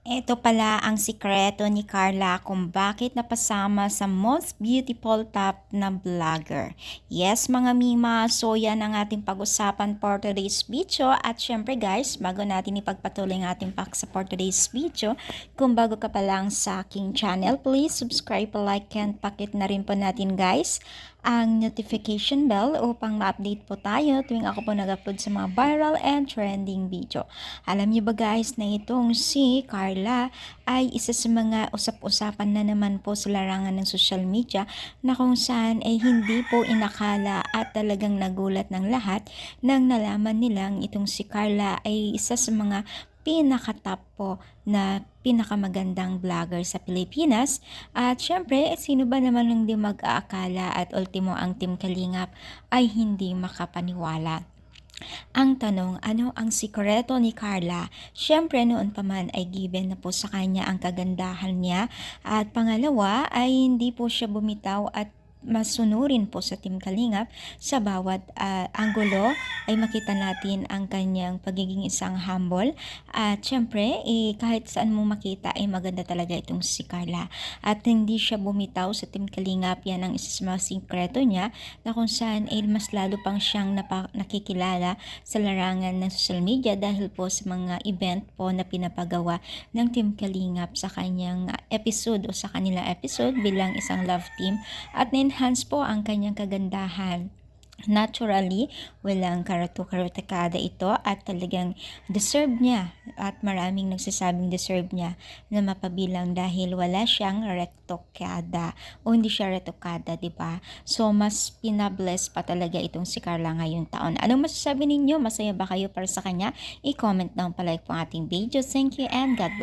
Ito pala ang sikreto ni Carla kung bakit napasama sa most beautiful top na vlogger. Yes mga Mima, so yan ang ating pag-usapan for today's video. At syempre guys, bago natin ipagpatuloy ang ating paksa for today's video, kung bago ka pa lang sa aking channel, please subscribe, like, and pakit na rin po natin guys ang notification bell upang ma-update po tayo tuwing ako po nag-upload sa mga viral and trending video. Alam niyo ba guys na itong si Carla ay isa sa mga usap-usapan na naman po sa larangan ng social media na kung saan ay hindi po inakala at talagang nagulat ng lahat nang nalaman nilang itong si Carla ay isa sa mga pinaka-top po na pinakamagandang vlogger sa Pilipinas. At syempre, sino ba naman ang di mag-aakala at ultimo ang Team Kalingap ay hindi makapaniwala. Ang tanong, ano ang sikreto ni Carla? Siyempre noon pa man ay given na po sa kanya ang kagandahan niya at pangalawa ay hindi po siya bumitaw at masunurin po sa Team Kalingap sa bawat anggulo ay makita natin ang kanyang pagiging isang humble at syempre kahit saan mo makita ay maganda talaga itong si Carla at hindi siya bumitaw sa Team Kalingap. Yan ang isa sa mga sikreto niya na kung saan ay mas lalo pang siyang nakikilala sa larangan ng social media dahil po sa mga event po na pinapagawa ng Team Kalingap sa kanyang episode o sa kanilang episode bilang isang love team at na-enhance po ang kanyang kagandahan. Naturally, walang karatu-karutakada ito at talagang deserve niya at maraming nagsasabing deserve niya na mapabilang dahil wala siyang retokada o hindi siya retokada, di ba? So, mas pinabless pa talaga itong si Carla ngayong taon. Anong masasabi ninyo? Masaya ba kayo para sa kanya? I-comment down palike po ang ating video. Thank you and God bless.